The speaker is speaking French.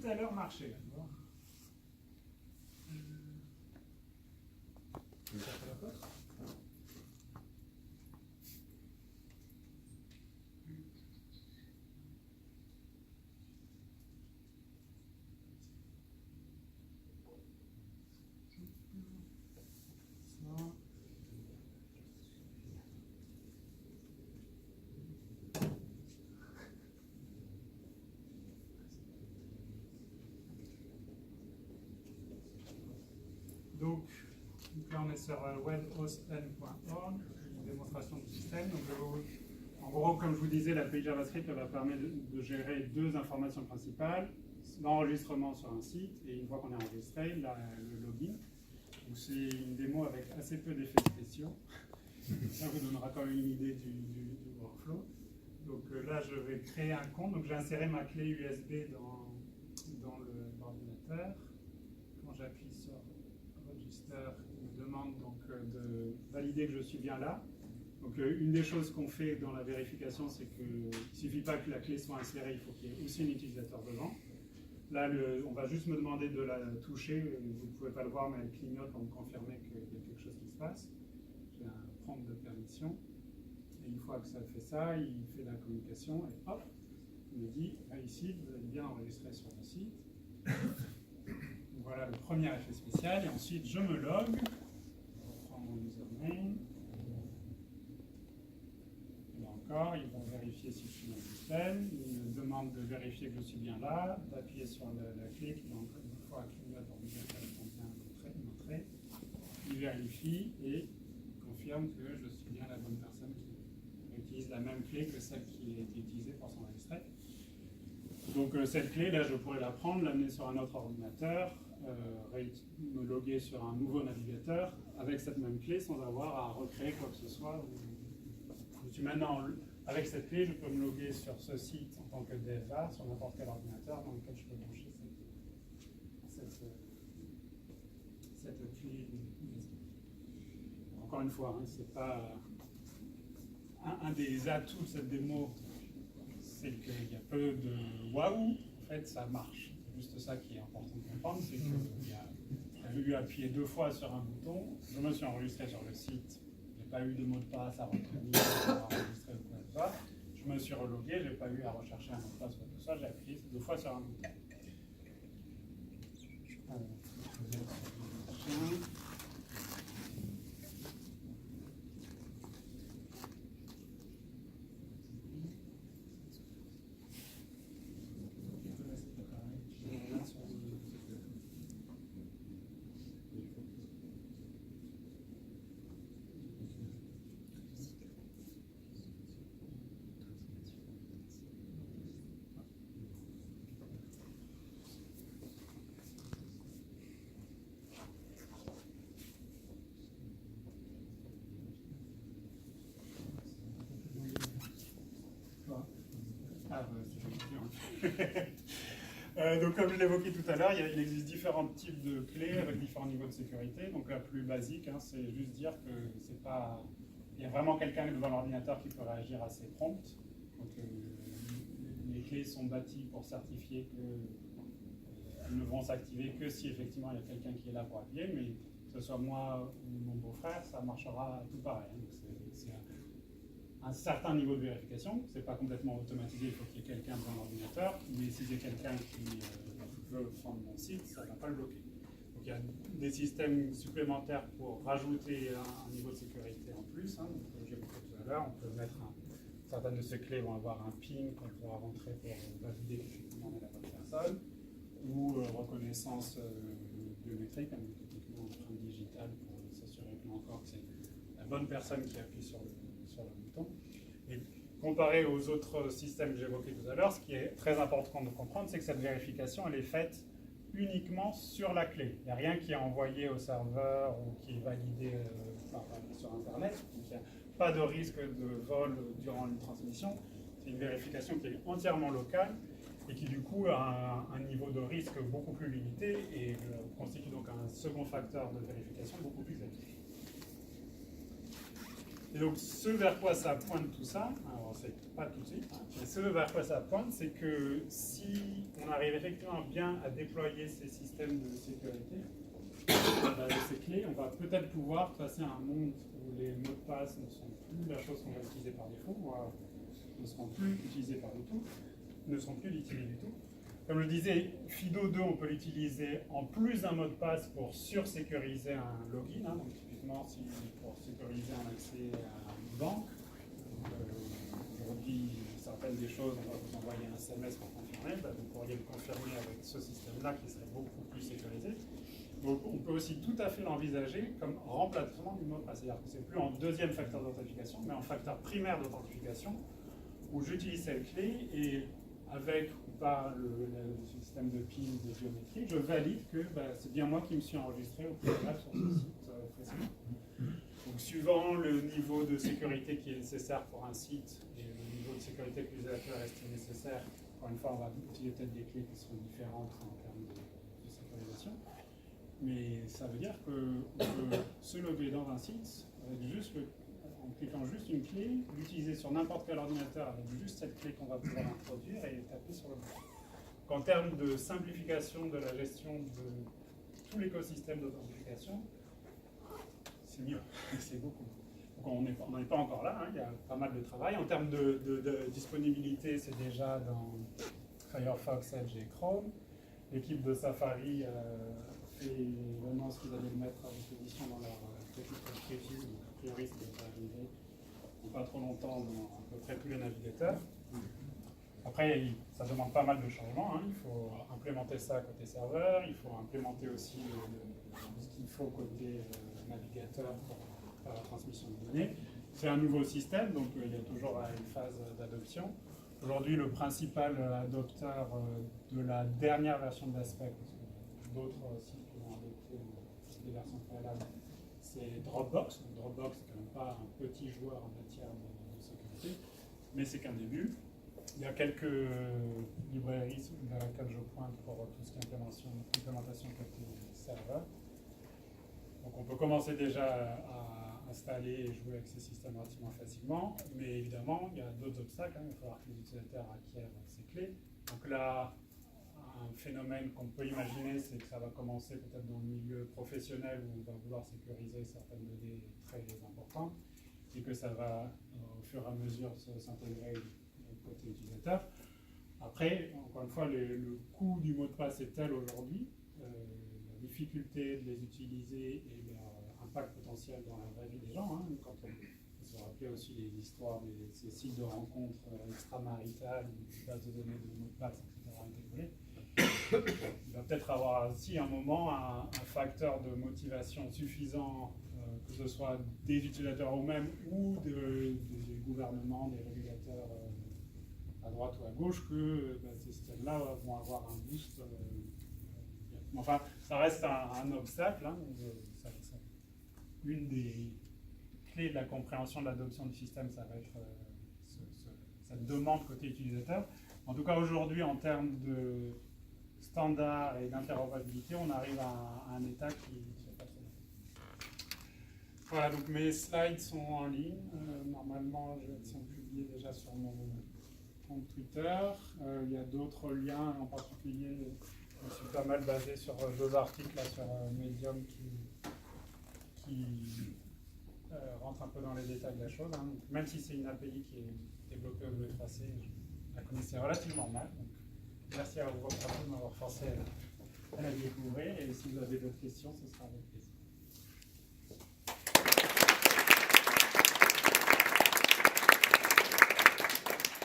tout à l'heure marché. Donc là, on est sur webhostn.org, une démonstration du système. Donc, en gros, comme je vous disais, l'API JavaScript va permettre de gérer deux informations principales, l'enregistrement sur un site et une fois qu'on est enregistré, le login. Donc c'est une démo avec assez peu d'effets spéciaux. Ça vous donnera quand même une idée du workflow. Donc là, je vais créer un compte. Donc j'ai inséré ma clé USB dans l'ordinateur. Quand j'appuie sur Register, il me demande donc de valider que je suis bien là. Donc une des choses qu'on fait dans la vérification, c'est qu'il ne suffit pas que la clé soit insérée, il faut qu'il y ait aussi un utilisateur devant. Là, on va juste me demander de la toucher. Vous ne pouvez pas le voir, mais elle clignote pour me confirmer qu'il y a quelque chose qui se passe. J'ai un prompt de permission. Et une fois que ça fait ça, il fait la communication et hop, il me dit ici, vous êtes bien enregistré sur le site. Donc voilà le premier effet spécial. Et ensuite, je me log. Je reprends mon username. Et encore, ils vont vérifier si je suis dans le système. Ils me demandent de vérifier que je suis bien là, d'appuyer sur la clé qui, encore une fois, clignote pour me dire qu'elle contient une entrée. Il vérifie et confirme que je suis bien la bonne personne qui utilise la même clé que celle qui a été utilisée pour s'enregistrer. Donc cette clé, là, je pourrais la prendre, l'amener sur un autre ordinateur, me loguer sur un nouveau navigateur avec cette même clé sans avoir à recréer quoi que ce soit. Je suis maintenant, avec cette clé, je peux me loguer sur ce site en tant que DFA, sur n'importe quel ordinateur dans lequel je peux brancher cette clé USB. Encore une fois, hein, c'est pas un des atouts de cette démo, c'est qu'il y a peu de waouh, en fait ça marche. C'est juste ça qui est important de comprendre, c'est que j'ai eu appuyé 2 fois sur un bouton, je me suis enregistré sur le site, j'ai pas eu de mot de passe à retenir, à enregistrer ou quoi que ce soit. Je me suis relogué, j'ai pas eu à rechercher un mot de passe ou quoi que ce soit, j'ai appuyé 2 fois sur un bouton. Donc comme je l'évoquais tout à l'heure, il existe différents types de clés avec différents niveaux de sécurité. Donc la plus basique, hein, c'est juste dire que c'est pas... Il y a vraiment quelqu'un devant l'ordinateur qui peut réagir assez prompt. Donc les clés sont bâties pour certifier qu'elles ne vont s'activer que si effectivement il y a quelqu'un qui est là pour appuyer, mais que ce soit moi ou mon beau-frère, ça marchera tout pareil. C'est un certain niveau de vérification, c'est pas complètement automatisé, il faut qu'il y ait quelqu'un devant l'ordinateur, mais si c'est quelqu'un qui veut prendre mon site, ça ne va pas le bloquer. Donc il y a des systèmes supplémentaires pour rajouter un niveau de sécurité en plus. Hein. Donc, comme j'ai évoqué tout à l'heure, on peut mettre certaines de ces clés vont avoir un PIN qu'on pourra rentrer pour valider qu'effectivement on est la bonne personne, ou reconnaissance biométrique, hein, typiquement empreinte digitale pour s'assurer que là encore que c'est la bonne personne qui appuie sur le bouton. Et comparé aux autres systèmes que j'évoquais tout à l'heure, ce qui est très important de comprendre, c'est que cette vérification, elle est faite uniquement sur la clé. Il n'y a rien qui est envoyé au serveur ou qui est validé sur Internet. Donc il n'y a pas de risque de vol durant une transmission. C'est une vérification qui est entièrement locale et qui du coup a un niveau de risque beaucoup plus limité et constitue donc un second facteur de vérification beaucoup plus élevé. Et donc, ce vers quoi ça pointe tout ça, alors c'est pas tout de suite, hein, mais ce vers quoi ça pointe, c'est que si on arrive effectivement bien à déployer ces systèmes de sécurité, avec ces clés, on va peut-être pouvoir passer à un monde où les mots de passe ne sont plus la chose qu'on va utiliser par défaut, voire ne seront plus utilisés par du tout, ne seront plus utilisés du tout. Comme je le disais, FIDO 2, on peut l'utiliser en plus d'un mot de passe pour sursécuriser un login, hein, donc typiquement pour sécuriser un accès à une banque. Aujourd'hui, certaines des choses, on va vous envoyer un SMS pour confirmer, vous pourriez le confirmer avec ce système-là qui serait beaucoup plus sécurisé. Donc on peut aussi tout à fait l'envisager comme remplacement du mot de passe. C'est-à-dire que c'est plus en deuxième facteur d'authentification, mais en facteur primaire d'authentification, où j'utilise cette clé et avec ou pas le système de PIN de biométrie, je valide que c'est bien moi qui me suis enregistré au préalable sur ce site précédent. Donc suivant le niveau de sécurité qui est nécessaire pour un site et le niveau de sécurité que l'utilisateur estime nécessaire, encore une fois on va utiliser peut-être des clés qui seront différentes en termes de sécurisation. Mais ça veut dire qu'on peut se loguer dans un site avec juste en cliquant juste une clé, l'utiliser sur n'importe quel ordinateur avec juste cette clé qu'on va pouvoir introduire et taper sur le bouton. En termes de simplification de la gestion de tout l'écosystème d'authentification, c'est mieux, c'est beaucoup. Donc on n'en est pas encore là, hein, il y a pas mal de travail. En termes de disponibilité, c'est déjà dans Firefox, Edge et Chrome. L'équipe de Safari fait vraiment ce qu'ils allaient le mettre à disposition dans leur petite preview. A priori, ça devrait arriver en pas trop longtemps dans à peu près tous les navigateurs. Après, ça demande pas mal de changements. Hein. Il faut implémenter ça côté serveur, il faut implémenter aussi ce qu'il faut côté navigateur pour faire la transmission de données. C'est un nouveau système, donc il y a toujours une phase d'adoption. Aujourd'hui, le principal adopteur de la dernière version de l'Aspect, parce que d'autres sites qui ont adopté les versions préalables, c'est Dropbox. Donc, Dropbox, c'est quand même pas un petit joueur en matière de sécurité, mais c'est qu'un début. Il y a quelques librairies vers lesquelles je pointe pour tout ce qui est implémentation côté serveur. Donc on peut commencer déjà à installer et jouer avec ces systèmes relativement facilement, mais évidemment, il y a d'autres obstacles. Hein. Il va falloir que les utilisateurs acquièrent ces clés. Donc là, un phénomène qu'on peut imaginer, c'est que ça va commencer peut-être dans le milieu professionnel où on va vouloir sécuriser certaines données très importantes et que ça va, au fur et à mesure, s'intégrer côté utilisateur. Après, encore une fois, le coût du mot de passe est tel aujourd'hui, la difficulté de les utiliser et leur impact potentiel dans la vraie vie des gens. Hein, quand on se rappelait aussi les histoires de ces sites de rencontres extramaritales, des bases de données de mots de passe, etc. ont été volées. Il va peut-être avoir aussi un moment un facteur de motivation suffisant, que ce soit des utilisateurs eux-mêmes ou des gouvernements, des régulateurs à droite ou à gauche, que ces systèmes-là vont avoir un boost. Enfin, ça reste un obstacle. Hein, une des clés de la compréhension de l'adoption du système, ça va être cette demande côté utilisateur. En tout cas, aujourd'hui, en termes de standards et d'interopérabilité, on arrive à un état qui n'est pas trop mal. Voilà, donc mes slides sont en ligne. Normalement, elles sont publiées déjà sur mon compte Twitter. Il y a d'autres liens, en particulier, je suis pas mal basé sur deux articles là, sur Medium qui rentrent un peu dans les détails de la chose. Hein. Donc, même si c'est une API qui est développée au W3C, je la connaissais relativement mal. Donc, merci à vous de m'avoir forcé à la découvrir. Et si vous avez d'autres questions, ce sera avec plaisir.